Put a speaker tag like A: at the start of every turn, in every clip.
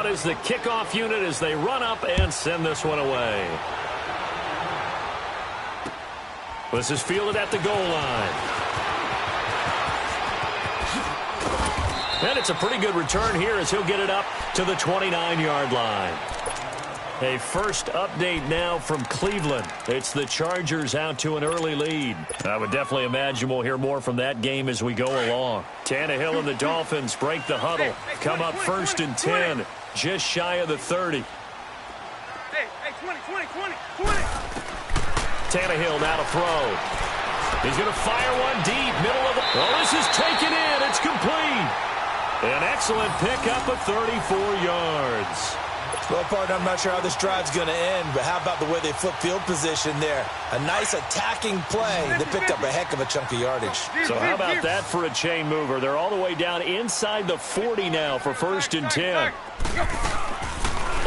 A: out as the kickoff unit as they run up and send this one away. This is fielded at the goal line. And it's a pretty good return here as he'll get it up to the 29-yard line. A first update now from Cleveland. It's the Chargers out to an early lead. I would definitely imagine we'll hear more from that game as we go along. Tannehill and the Dolphins break the huddle. Come up 1st and 10, just shy of the 30.
B: Hey, 20.
A: Tannehill now to throw. He's going to fire one deep, middle of the... Oh, this is taken in. It's complete. An excellent pickup of 34 yards.
C: Well, partner, I'm not sure how this drive's going to end, but how about the way they flip field position there? A nice attacking play. They picked up a heck of a chunk of yardage.
A: So how about that for a chain mover? They're all the way down inside the 40 now for 1st and 10.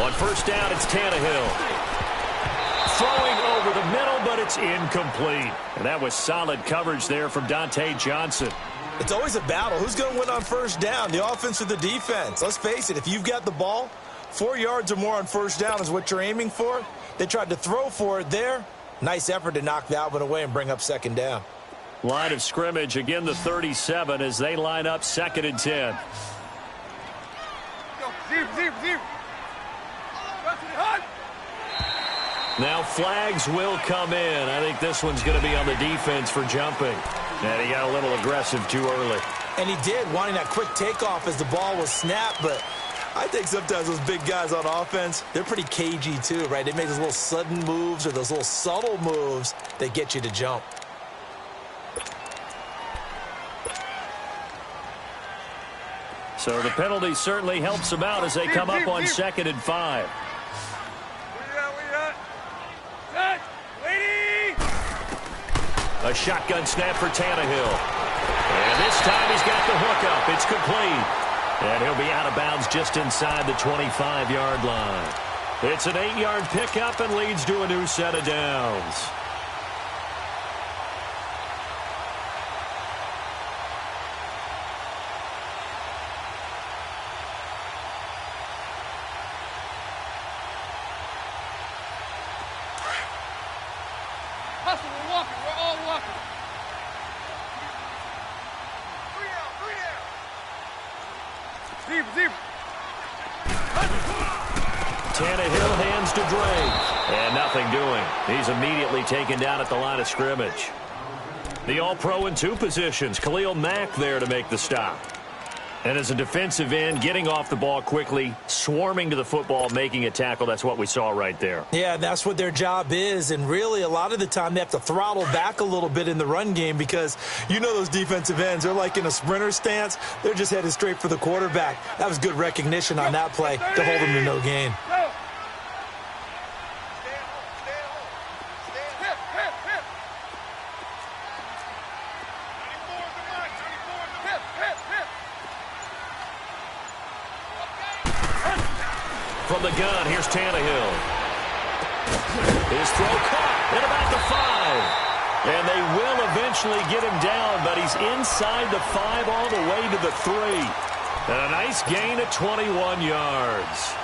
A: On 1st down, it's Tannehill. Throwing over the middle, but it's incomplete. And that was solid coverage there from Dante Johnson.
C: It's always a battle. Who's going to win on 1st down, the offense or the defense? Let's face it, if you've got the ball, 4 yards or more on 1st down is what you're aiming for. They tried to throw for it there. Nice effort to knock that one away and bring up 2nd down.
A: Line of scrimmage, again the 37 as they line up 2nd and 10.
B: Zero.
A: Now flags will come in. I think this one's going to be on the defense for jumping. And he got a little aggressive too early.
C: And he did, wanting that quick takeoff as the ball was snapped, but I think sometimes those big guys on offense, they're pretty cagey too, right? They make those little sudden moves or those little subtle moves that get you to jump.
A: So the penalty certainly helps them out as they come up on 2nd and 5. A shotgun snap for Tannehill. And this time he's got the hook up. It's complete. And he'll be out of bounds just inside the 25-yard line. It's an 8-yard pickup and leads to a new set of downs.
B: Hustle, we're walking. We're all walking. 3 down. Zero.
A: Tannehill hands to Drake. And nothing doing. He's immediately taken down at the line of scrimmage. The All-Pro in 2 positions. Khalil Mack there to make the stop. And as a defensive end, getting off the ball quickly, swarming to the football, making a tackle. That's what we saw right there.
C: Yeah, that's what their job is. And really, a lot of the time, they have to throttle back a little bit in the run game because you know those defensive ends, they're like in a sprinter stance. They're just headed straight for the quarterback. That was good recognition on that play to hold them to no gain.
A: From the gun, here's Tannehill. His throw caught at about the 5. And they will eventually get him down, but he's inside the 5 all the way to the 3. And a nice gain of 21 yards.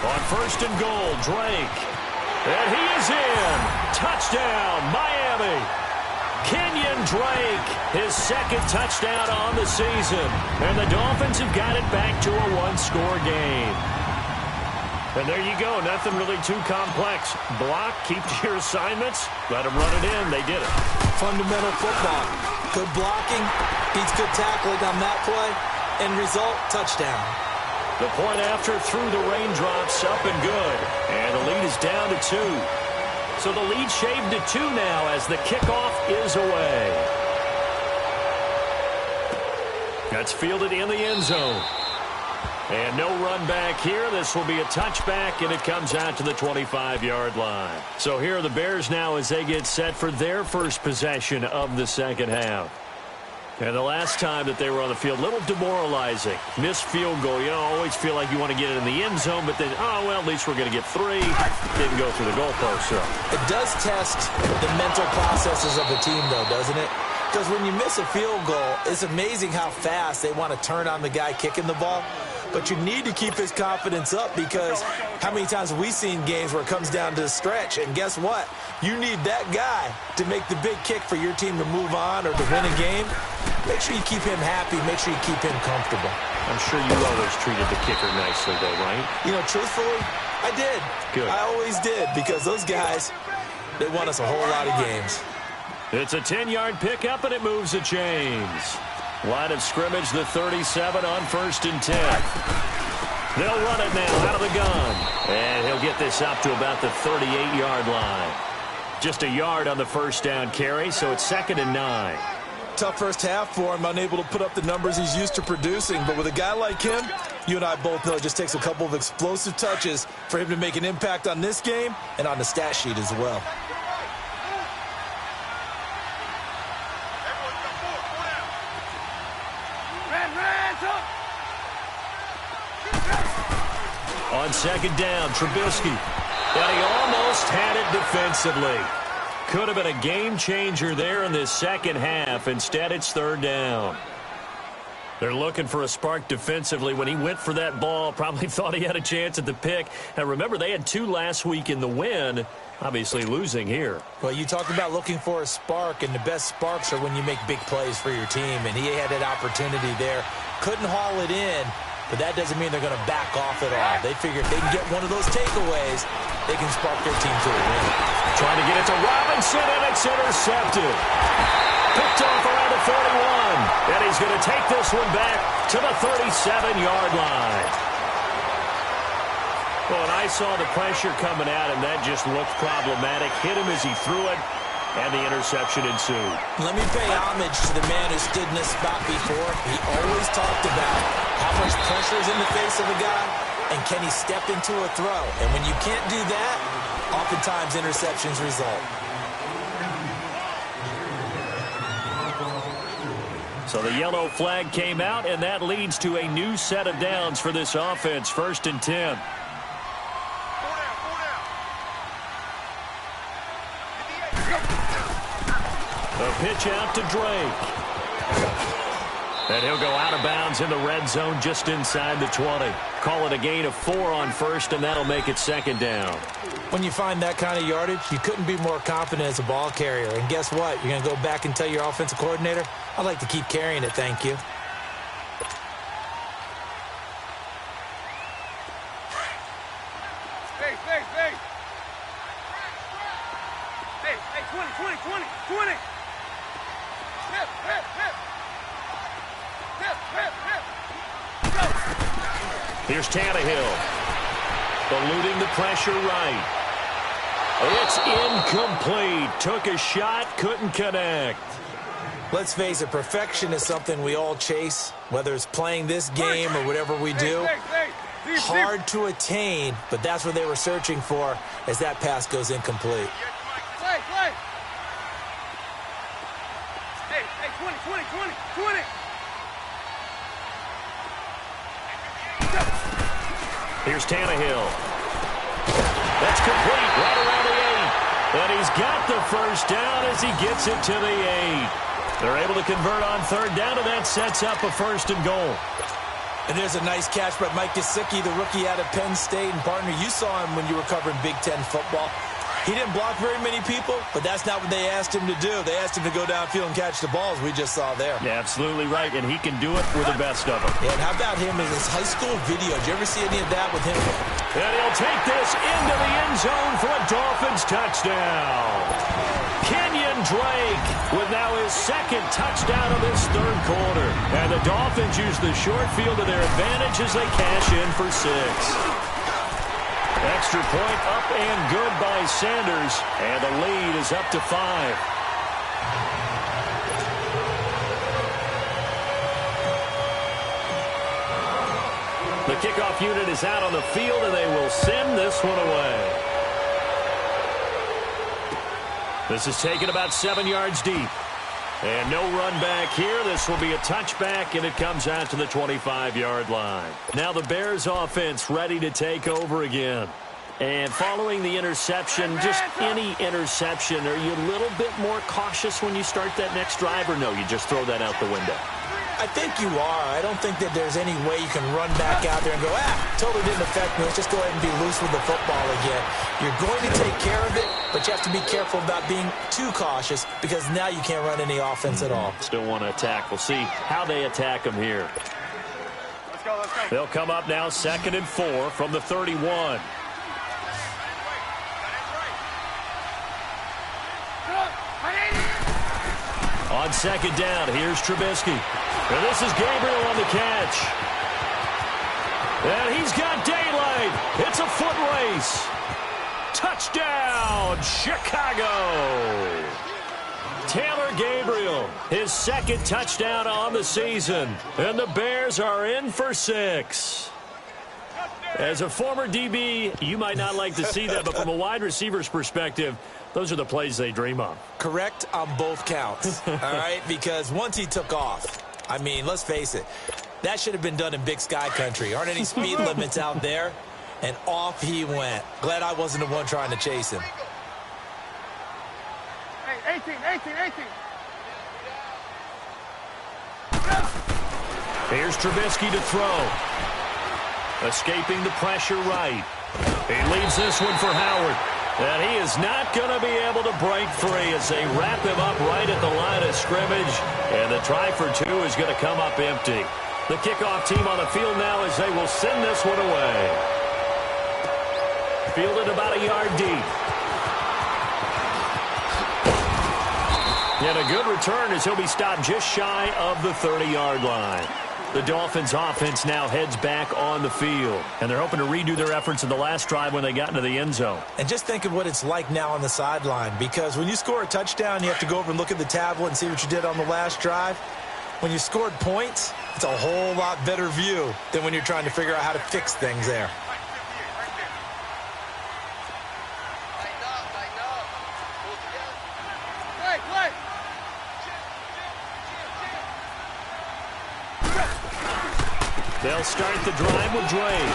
A: On 1st and goal, Drake. And he is in. Touchdown, Miami. Kenyon Drake, his 2nd touchdown on the season. And the Dolphins have got it back to a 1-score game. And there you go. Nothing really too complex. Block, keep to your assignments, let them run it in. They did it.
C: Fundamental football. Good blocking, beats good tackling on that play. End result, touchdown.
A: The point after through the raindrops, up and good. And the lead is down to 2. So the lead shaved to 2 now as the kickoff is away. That's fielded in the end zone. And no run back here. This will be a touchback, and it comes out to the 25-yard line. So here are the Bears now as they get set for their first possession of the second half. And the last time that they were on the field, a little demoralizing. Missed field goal. You know, always feel like you want to get it in the end zone, but then, oh, well, at least we're going to get 3. Didn't go through the goalpost, so.
C: It does test the mental processes of a team, though, doesn't it? Because when you miss a field goal, it's amazing how fast they want to turn on the guy kicking the ball. But you need to keep his confidence up, because how many times have we seen games where it comes down to the stretch? And guess what? You need that guy to make the big kick for your team to move on or to win a game. Make sure you keep him happy. Make sure you keep him comfortable.
A: I'm sure you always treated the kicker nicely, though, right?
C: You know, truthfully, I did.
A: Good.
C: I always did, because those guys, they won us a whole lot of games.
A: It's a 10-yard pickup, and it moves the chains. Line of scrimmage, the 37 on 1st and 10. They'll run it now out of the gun. And he'll get this up to about the 38-yard line. Just a yard on the first down carry, so it's 2nd and 9.
C: Tough first half for him, unable to put up the numbers he's used to producing. But with a guy like him, you and I both know it just takes a couple of explosive touches for him to make an impact on this game and on the stat sheet as well.
A: On 2nd down, Trubisky. But he almost had it defensively. Could have been a game changer there in this second half. Instead, it's 3rd down. They're looking for a spark defensively. When he went for that ball, probably thought he had a chance at the pick. And remember, they had 2 last week in the win. Obviously losing here.
C: Well, you talk about looking for a spark, and the best sparks are when you make big plays for your team. And he had that opportunity there. Couldn't haul it in, but that doesn't mean they're going to back off at all. They figure if they can get one of those takeaways, they can spark their team to a win.
A: Trying to get it to Robinson, and it's intercepted. Picked off around the 41. And he's going to take this one back to the 37-yard line. Well, and I saw the pressure coming at him. That just looked problematic. Hit him as he threw it, and the interception ensued.
C: Let me pay homage to the man who stood in this spot before. He always talked about how much pressure is in the face of a guy, and can he step into a throw? And when you can't do that, oftentimes interceptions result.
A: So the yellow flag came out, and that leads to a new set of downs for this offense. 1st and 10. A pitch out to Drake. And he'll go out of bounds in the red zone just inside the 20. Call it a gain of 4 on 1st, and that'll make it 2nd down.
C: When you find that kind of yardage, you couldn't be more confident as a ball carrier. And guess what? You're going to go back and tell your offensive coordinator, I'd like to keep carrying it, thank you.
B: Hey, 20.
A: Here's Tannehill. Eluding the pressure right. It's incomplete. Took a shot, couldn't connect.
C: Let's face it, perfection is something we all chase, whether it's playing this game or whatever we do. Hard to attain, but that's what they were searching for as that pass goes incomplete.
B: Play. Hey, 20.
A: Here's Tannehill. That's complete right around the 8. And he's got the first down as he gets it to the 8. They're able to convert on 3rd down, and that sets up a 1st and goal.
C: And there's a nice catch by Mike Gesicki, the rookie out of Penn State. And partner, you saw him when you were covering Big Ten football. He didn't block very many people, but that's not what they asked him to do. They asked him to go downfield and catch the balls we just saw there.
A: Yeah, absolutely right, and he can do it with the best of them.
C: Yeah, and how about him in his high school video? Did you ever see any of that with him?
A: And he'll take this into the end zone for a Dolphins touchdown. Kenyon Drake with now his 2nd touchdown of this 3rd quarter. And the Dolphins use the short field to their advantage as they cash in for 6. Extra point up and good by Sanders, and the lead is up to 5. The kickoff unit is out on the field, and they will send this one away. This is taken about 7 yards deep. And no run back here. This will be a touchback, and it comes out to the 25-yard line. Now the Bears offense ready to take over again. And following the interception, just any interception, are you a little bit more cautious when you start that next drive, or no, you just throw that out the window?
C: I think you are. I don't think that there's any way you can run back out there and go, totally didn't affect me. Let's just go ahead and be loose with the football again. You're going to take care of it, but you have to be careful about being too cautious because now you can't run any offense at all.
A: Still want to attack. We'll see how they attack them here.
B: Let's go.
A: They'll come up now 2nd and 4 from the 31. On 2nd down, here's Trubisky. And this is Gabriel on the catch. And he's got daylight. It's a foot race. Touchdown, Chicago. Taylor Gabriel, his 2nd touchdown on the season. And the Bears are in for 6. As a former DB, you might not like to see that, but from a wide receiver's perspective, those are the plays they dream of.
C: Correct on both counts, all right? Because once he took off, I mean, let's face it, that should have been done in Big Sky country. Aren't any speed limits out there? And off he went. Glad I wasn't the one trying to chase him.
B: Hey, 18.
A: Here's Trubisky to throw. Escaping the pressure right. He leaves this one for Howard. And he is not going to be able to break free as they wrap him up right at the line of scrimmage. And the try for 2 is going to come up empty. The kickoff team on the field now as they will send this one away. Fielded about a yard deep. And a good return as he'll be stopped just shy of the 30-yard line. The Dolphins offense now heads back on the field. And they're hoping to redo their efforts in the last drive when they got into the end zone.
C: And just think of what it's like now on the sideline. Because when you score a touchdown, you have to go over and look at the tablet and see what you did on the last drive. When you scored points, it's a whole lot better view than when you're trying to figure out how to fix things there.
A: They'll start the drive with Drake.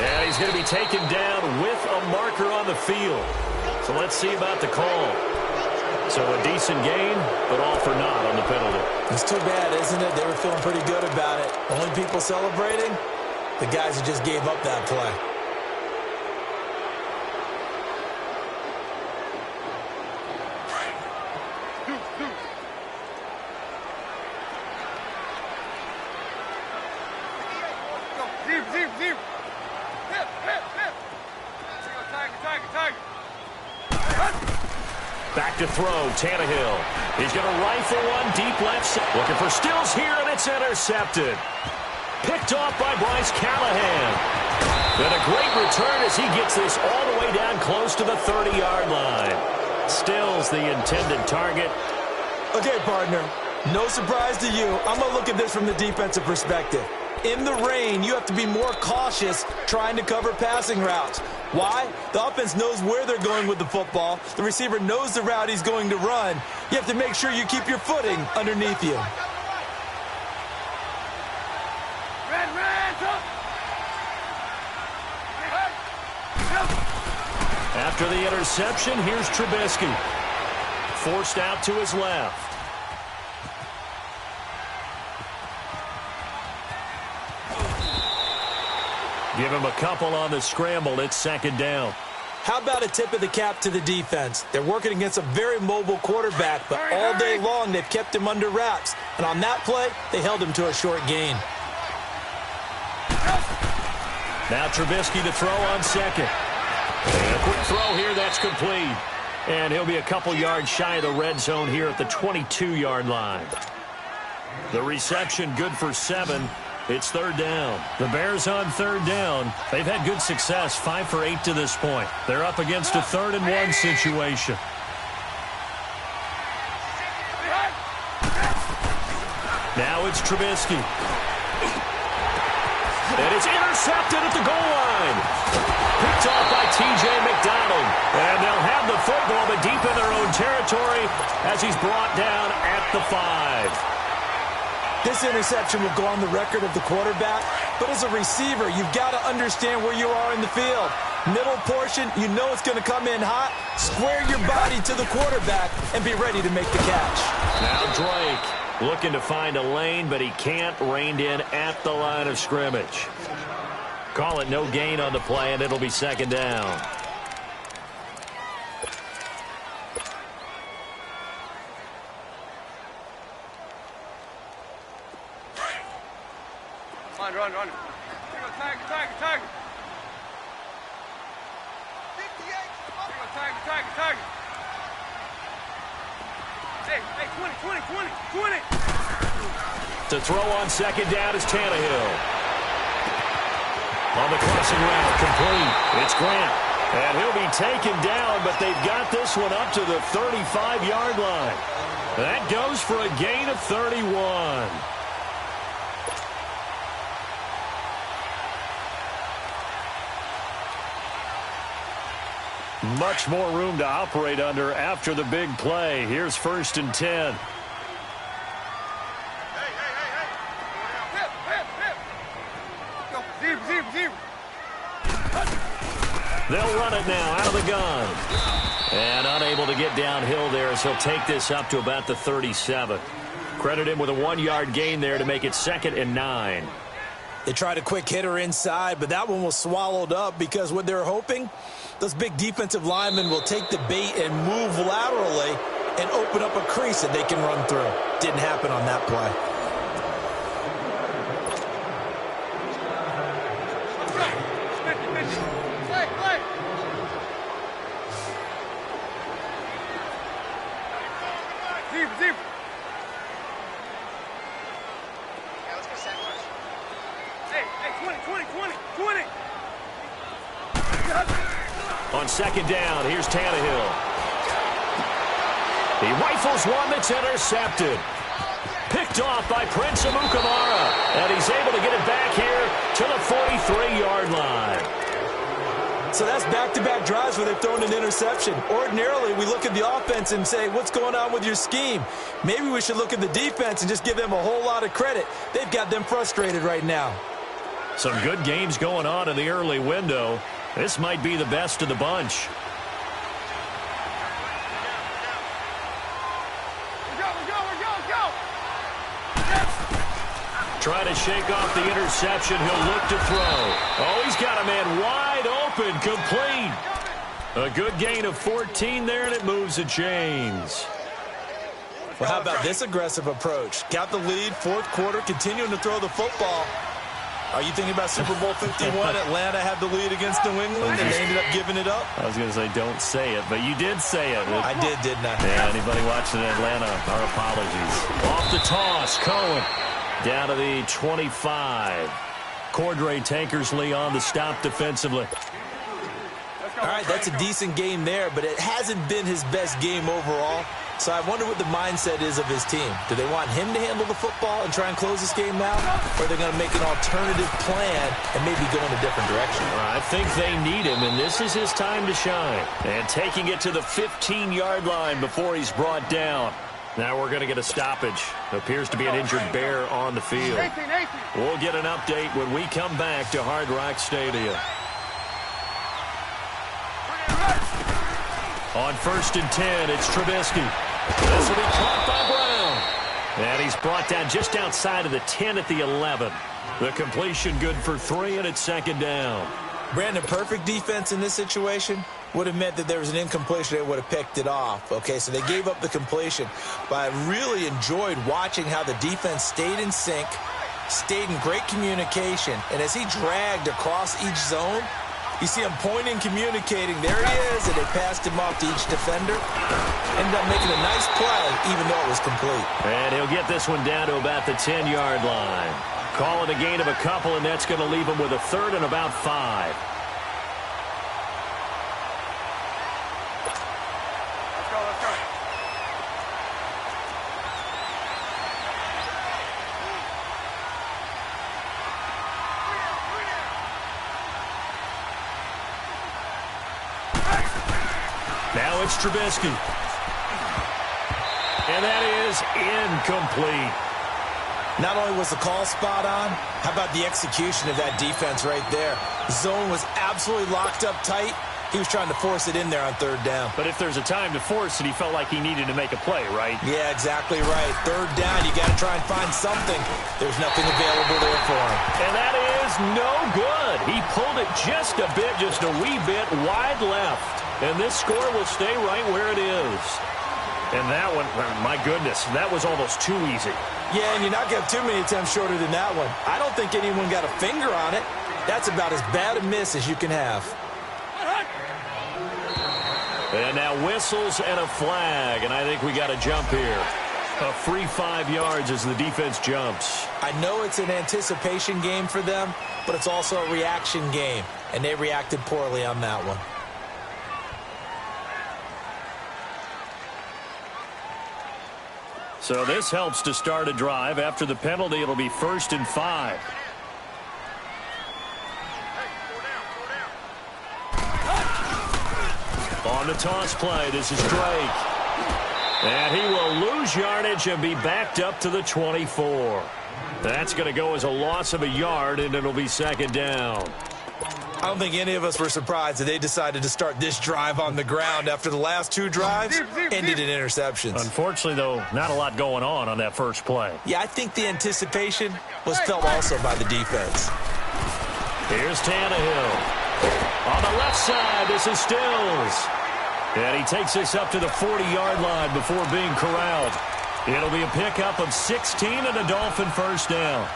A: And he's going to be taken down with a marker on the field. So let's see about the call. So a decent gain, but all for naught on the penalty.
C: It's too bad, isn't it? They were feeling pretty good about it. Only people celebrating, the guys who just gave up that play.
A: Back to throw, Tannehill. He's going to rifle one deep left side. Looking for Stills here, and it's intercepted. Picked off by Bryce Callahan. And a great return as he gets this all the way down close to the 30-yard line. Stills the intended target.
C: Okay, partner, no surprise to you. I'm going to look at this from the defensive perspective. In the rain, you have to be more cautious trying to cover passing routes. Why? The offense knows where they're going with the football. The receiver knows the route he's going to run. You have to make sure you keep your footing underneath you.
A: After the interception, here's Trubisky. Forced out to his left. Give him a couple on the scramble. It's 2nd down.
C: How about a tip of the cap to the defense? They're working against a very mobile quarterback, but all day long they've kept him under wraps. And on that play, they held him to a short gain.
A: Now Trubisky to throw on 2nd. And a quick throw here, that's complete. And he'll be a couple yards shy of the red zone here at the 22-yard line. The reception good for 7. It's 3rd down. The Bears on 3rd down. They've had good success, 5 for 8 to this point. They're up against a 3rd and 1 situation. Now it's Trubisky. And it's intercepted at the goal line. Picked off by T.J. McDonald. And they'll have the football, but deep in their own territory as he's brought down at the 5.
C: This interception will go on the record of the quarterback, but as a receiver, you've got to understand where you are in the field. Middle portion, you know it's going to come in hot. Square your body to the quarterback and be ready to make the catch.
A: Now Drake looking to find a lane, but he can't, reined in at the line of scrimmage. Call it no gain on the play, and it'll be second down.
B: Run. Tiger. 58. Tiger. Hey, 20.
A: To throw on second down is Tannehill. On the crossing route, complete. It's Grant. And he'll be taken down, but they've got this one up to the 35-yard line. That goes for a gain of 31. Much more room to operate under after the big play. Here's 1st and 10.
B: Zero.
A: They'll run it now out of the gun. And unable to get downhill there as he'll take this up to about the 37. Credit him with a 1-yard gain there to make it 2nd and 9.
C: They tried a quick hitter inside, but that one was swallowed up because what they're hoping, those big defensive linemen will take the bait and move laterally and open up a crease that they can run through. Didn't happen on that play.
B: Zero. Hey, 20.
A: On second down, here's Tannehill. He rifles one that's intercepted. Picked off by Prince Amukamara. And he's able to get it back here to the 43-yard line.
C: So that's back-to-back drives where they've thrown an interception. Ordinarily, we look at the offense and say, what's going on with your scheme? Maybe we should look at the defense and just give them a whole lot of credit. They've got them frustrated right now.
A: Some good games going on in the early window. This might be the best of the bunch.
B: Go.
A: Trying to shake off the interception. He'll look to throw. Oh, he's got a man wide open, complete. A good gain of 14 there, and it moves the chains.
C: Well, how about this aggressive approach? Got the lead, 4th quarter, continuing to throw the football. Are you thinking about Super Bowl 51? Atlanta had the lead against New England, and they ended up giving it up?
A: I was going to say don't say it, but you did say it.
C: I did, didn't I?
A: Yeah, anybody watching Atlanta, our apologies. Off the toss, Cohen. Down to the 25. Cordray Tankersley on the stop defensively.
C: All right, that's a decent game there, but it hasn't been his best game overall. So I wonder what the mindset is of his team. Do they want him to handle the football and try and close this game out? Or are they going to make an alternative plan and maybe go in a different direction?
A: I think they need him, and this is his time to shine. And taking it to the 15-yard line before he's brought down. Now we're going to get a stoppage. Appears to be an injured Bear on the field.
B: 18.
A: We'll get an update when we come back to Hard Rock Stadium. On 1st and 10, it's Trubisky. This will be caught by Brown. And he's brought down just outside of the 10 at the 11. The completion good for 3, and it's 2nd down.
C: Brandon, perfect defense in this situation would have meant that there was an incompletion. They would have picked it off. Okay, so they gave up the completion. But I really enjoyed watching how the defense stayed in sync, stayed in great communication. And as he dragged across each zone, you see him pointing, communicating. There he is, and they passed him off to each defender. Ended up making a nice play, even though it was complete.
A: And he'll get this one down to about the 10-yard line. Call it a gain of a couple, and that's going to leave him with a 3rd and about 5.
B: Let's go.
A: Now it's Trubisky. And that is incomplete.
C: Not only was the call spot on, how about the execution of that defense right there? Zone was absolutely locked up tight. He was trying to force it in there on third down.
A: But if there's a time to force it, he felt like he needed to make a play, right?
C: Yeah, exactly right. Third down, you got to try and find something. There's nothing available there for him.
A: And that is no good. He pulled it just a bit, just a wee bit wide left. And this score will stay right where it is. And that one, my goodness, that was almost too easy.
C: Yeah, and you're not going to have too many attempts shorter than that one. I don't think anyone got a finger on it. That's about as bad a miss as you can have.
A: And now whistles and a flag, and I think we got a jump here. A free 5 yards as the defense jumps.
C: I know it's an anticipation game for them, but it's also a reaction game, and they reacted poorly on that one.
A: So this helps to start a drive. After the penalty, it'll be 1st and 5. On the toss play, this is Drake. And he will lose yardage and be backed up to the 24. That's going to go as a loss of a yard, and it'll be 2nd down.
C: I don't think any of us were surprised that they decided to start this drive on the ground after the last 2 drives ended in interceptions.
A: Unfortunately, though, not a lot going on that first play.
C: Yeah, I think the anticipation was felt also by the defense.
A: Here's Tannehill. On the left side, this is Stills. And he takes this up to the 40-yard line before being corralled. It'll be a pickup of 16 and a Dolphin 1st down.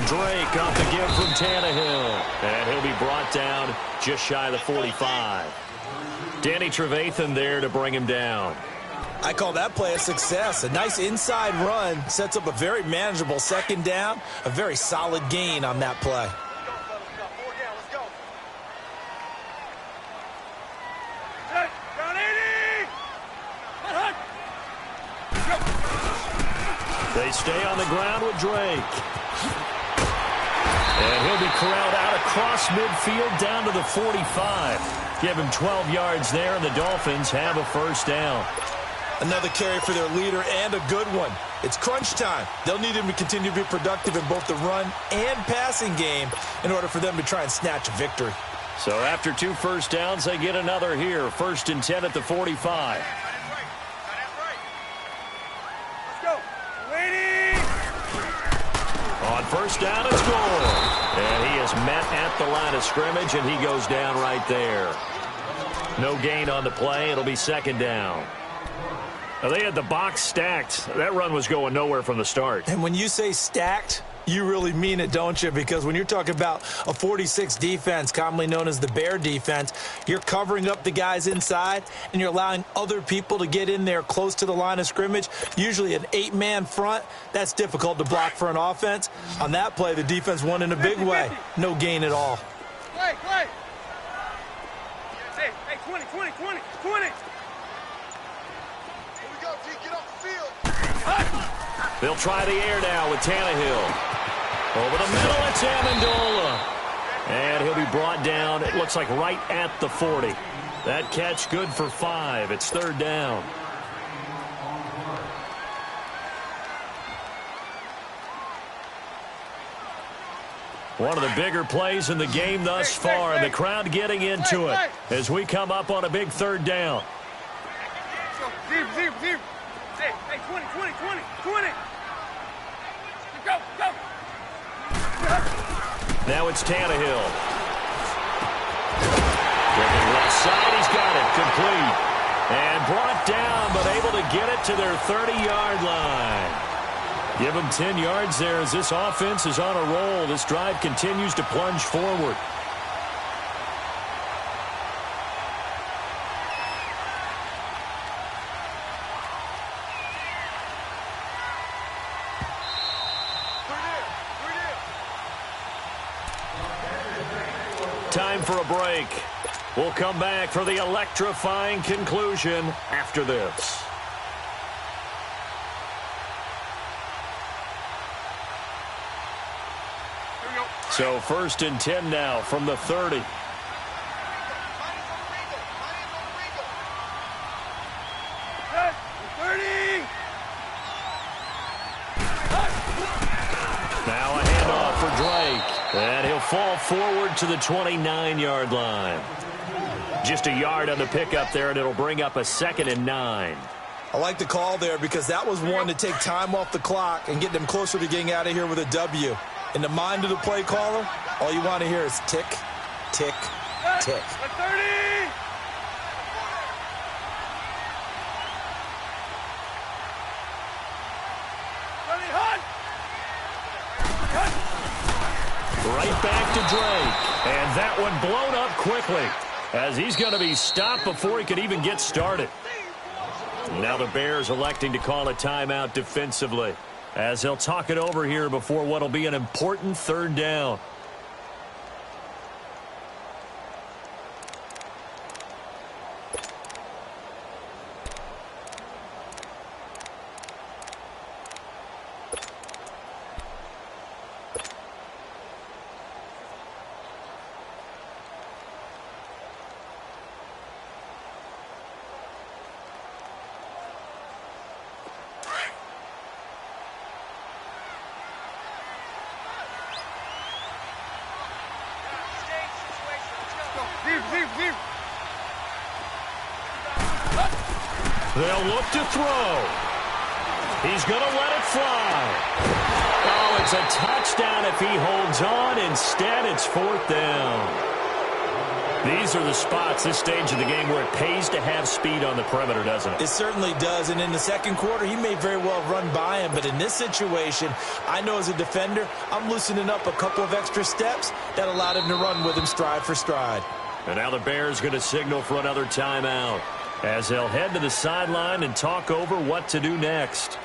A: Drake off the give from Tannehill. And he'll be brought down just shy of the 45. Danny Trevathan there to bring him down.
C: I call that play a success. A nice inside run sets up a very manageable 2nd down. A very solid gain on that play.
A: They stay on the ground with Drake. And he'll be corralled out across midfield down to the 45. Give him 12 yards there, and the Dolphins have a 1st down.
C: Another carry for their leader, and a good one. It's crunch time. They'll need him to continue to be productive in both the run and passing game in order for them to try and snatch a victory.
A: So after 2 first downs, they get another here. 1st and 10 at the 45. On 1st down, it's goal. And he is met at the line of scrimmage, and he goes down right there. No gain on the play. It'll be 2nd down. Now, they had the box stacked. That run was going nowhere from the start.
C: And when you say stacked, you really mean it, don't you? Because when you're talking about a 46 defense, commonly known as the Bear defense, you're covering up the guys inside, and you're allowing other people to get in there close to the line of scrimmage, usually an 8-man front. That's difficult to block for an offense. On that play, the defense won in a big way. No gain at all.
B: Play. Hey, 20. Here we go, T. Get off the field.
A: They'll try the air now with Tannehill. Over the middle, it's Amendola. And he'll be brought down, it looks like right at the 40. That catch good for 5. It's 3rd down. One of the bigger plays in the game thus far, and the crowd getting into it as we come up on a big 3rd down.
B: Zero. Hey, 20. Go.
A: Now it's Tannehill. Looking left side, he's got it. Complete. And brought down, but able to get it to their 30-yard line. Give them 10 yards there as this offense is on a roll. This drive continues to plunge forward. Time for a break. We'll come back for the electrifying conclusion after this. So 1st and 10 now from the 30. Now a handoff for Drake. And he'll fall forward to the 29-yard line. Just a yard on the pickup there, and it'll bring up a 2nd and 9.
C: I like the call there because that was one to take time off the clock and get them closer to getting out of here with a W. In the mind of the play caller, all you want to hear is tick, tick, tick.
B: 30!
A: Right back to Drake. And that one blown up quickly as he's going to be stopped before he could even get started. Now the Bears electing to call a timeout defensively as they'll talk it over here before what will be an important 3rd down. They'll look to throw. He's going to let it fly. Oh, it's a touchdown if he holds on. Instead, it's 4th down. These are the spots, this stage of the game, where it pays to have speed on the perimeter, doesn't it?
C: It certainly does, and in the 2nd quarter, he may very well run by him, but in this situation, I know as a defender, I'm loosening up a couple of extra steps that allowed him to run with him stride for stride.
A: And now the Bears going to signal for another timeout as they'll head to the sideline and talk over what to do next.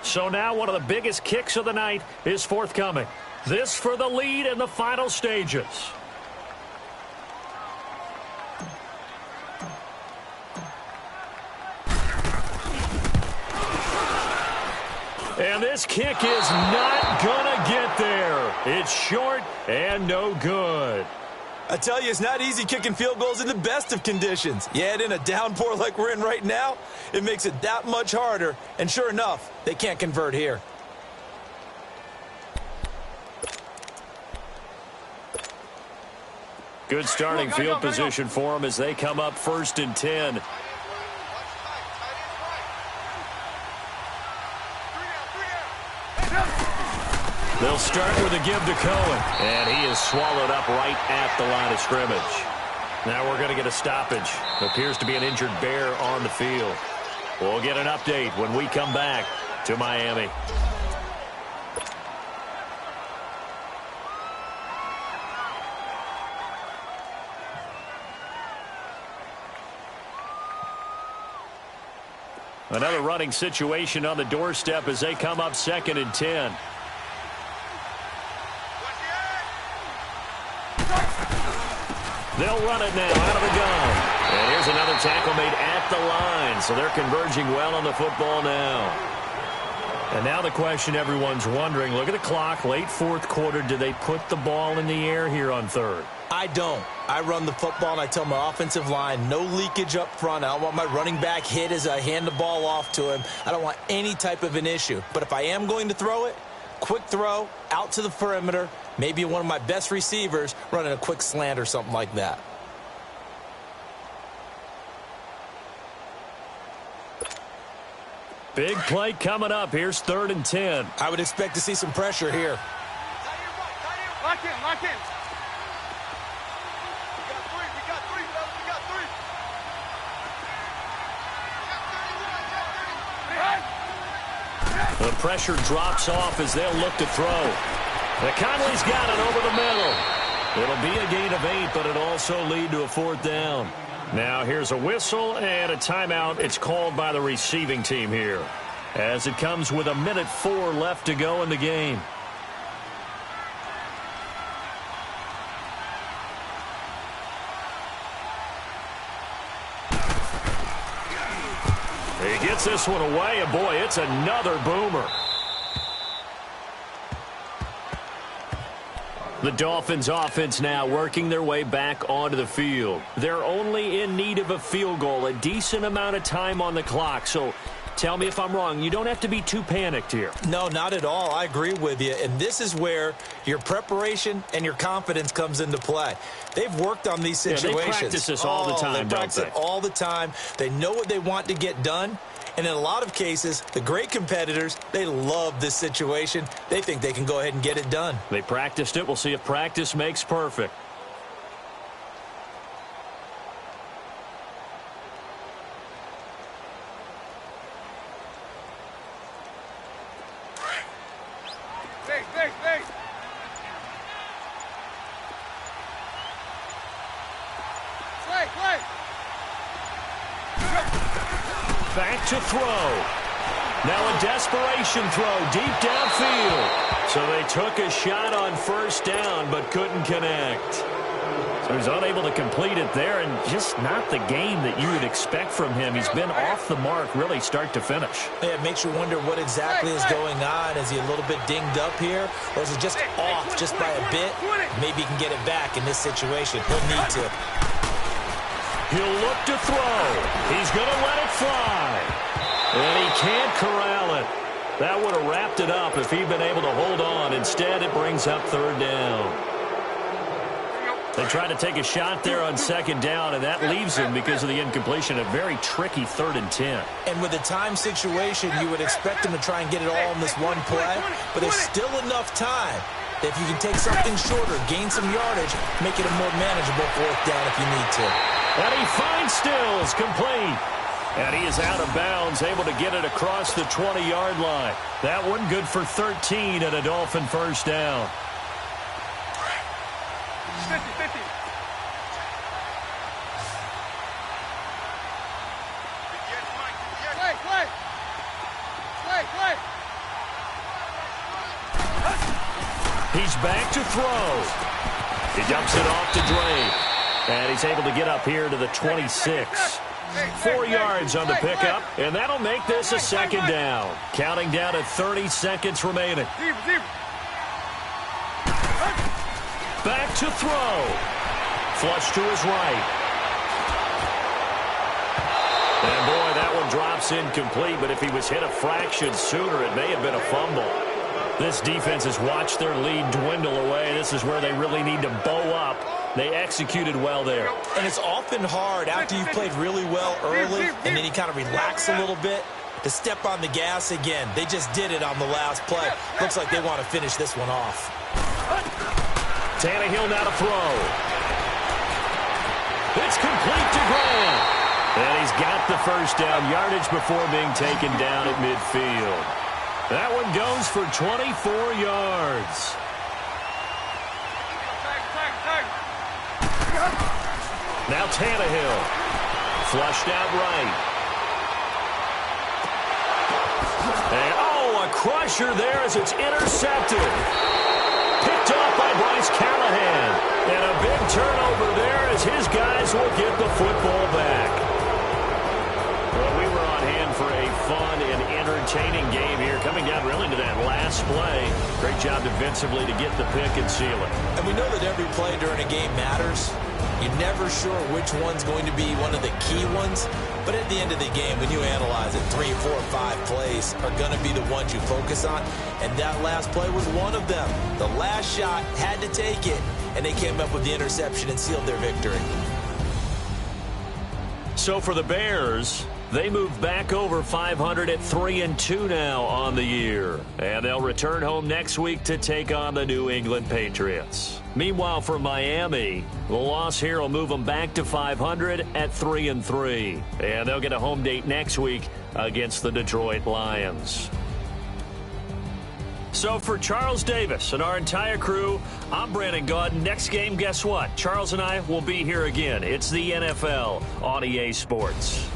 A: So now one of the biggest kicks of the night is forthcoming. This for the lead in the final stages. And this kick is not gonna get there. It's short and no good.
C: I tell you, it's not easy kicking field goals in the best of conditions. You add in a downpour like we're in right now, it makes it that much harder. And sure enough, they can't convert here.
A: Good starting field position for them as they come up 1st and 10. They'll start with a give to Cohen, and he is swallowed up right at the line of scrimmage. Now we're going to get a stoppage. Appears to be an injured Bear on the field. We'll get an update when we come back to Miami. Another running situation on the doorstep as they come up 2nd and 10. They'll run it now out of the gun. And here's another tackle made at the line. So they're converging well on the football now. And now the question everyone's wondering, look at the clock, late 4th quarter. Do they put the ball in the air here on 3rd?
C: I don't. I run the football, and I tell my offensive line, no leakage up front. I don't want my running back hit as I hand the ball off to him. I don't want any type of an issue. But if I am going to throw it, quick throw, out to the perimeter, maybe one of my best receivers running a quick slant or something like that.
A: Big play coming up. Here's 3rd and 10.
C: I would expect to see some pressure here.
B: Lock in, lock in.
A: The pressure drops off as they'll look to throw. Conley's got it over the middle. It'll be a gain of 8, but it'll also lead to a 4th down. Now here's a whistle and a timeout. It's called by the receiving team here as it comes with 1:04 left to go in the game. puts this one away, and boy, it's another boomer. The Dolphins offense now working their way back onto the field. They're only in need of a field goal, a decent amount of time on the clock. So tell me if I'm wrong. You don't have to be too panicked here.
C: No, not at all. I agree with you. And this is where your preparation and your confidence comes into play. They've worked on these situations.
A: Yeah, they practice this all the time,
C: They practice it all the time. They know what they want to get done. And in a lot of cases, the great competitors, they love this situation. They think they can go ahead and get it done.
A: They practiced it. We'll see if practice makes perfect. Back to throw. Now a desperation throw deep downfield. So they took a shot on first down but couldn't connect. So he's unable to complete it there, and just not the game that you would expect from him. He's been off the mark really start to finish.
C: Yeah, it makes you wonder what exactly is going on. Is he a little bit dinged up here, or is he just off just by a bit? Maybe he can get it back in this situation. He'll need to.
A: He'll look to throw. He's going to let it fly. And he can't corral it. That would have wrapped it up if he'd been able to hold on. Instead, it brings up third down. They tried to take a shot there on second down, and that leaves him, because of the incompletion, a very tricky 3rd and 10.
C: And with a time situation, you would expect him to try and get it all in this one play, but there's still enough time. If you can take something shorter, gain some yardage, make it a more manageable 4th down if you need to.
A: And he finds Stills, complete. And he is out of bounds, able to get it across the 20-yard line. That one good for 13 and a Dolphin first down.
B: 50-50.
A: He's back to throw. He dumps it off to Drake. And he's able to get up here to the 26. 4 yards on the pickup, and that'll make this a second down. Counting down at 30 seconds remaining. Back to throw. Flush to his right. And boy, that one drops incomplete, but if he was hit a fraction sooner, it may have been a fumble. This defense has watched their lead dwindle away. This is where they really need to bow up. They executed well there.
C: And it's often hard after you've played really well early and then you kind of relax a little bit to step on the gas again. They just did it on the last play. Looks like they want to finish this one off.
A: Tannehill now to throw. It's complete to Graham. And he's got the first down, yardage before being taken down at midfield. That one goes for 24 yards. Now Tannehill. Flushed out right. And, a crusher there as it's intercepted. Picked off by Bryce Callahan. And a big turnover there as his guys will get the football back. Well, we were on hand for a fun and entertaining game here, coming down really to that last play. Great job defensively to get the pick and seal it.
C: And we know that every play during a game matters. You're never sure which one's going to be one of the key ones. But at the end of the game, when you analyze it, 3, 4, 5 plays are going to be the ones you focus on. And that last play was one of them. The last shot had to take it, and they came up with the interception and sealed their victory.
A: So for the Bears, they move back over 500 at 3-2 now on the year. And they'll return home next week to take on the New England Patriots. Meanwhile, for Miami, the loss here will move them back to 500 at 3-3. And they'll get a home date next week against the Detroit Lions. So for Charles Davis and our entire crew, I'm Brandon Gaudin. Next game, guess what? Charles and I will be here again. It's the NFL on EA Sports.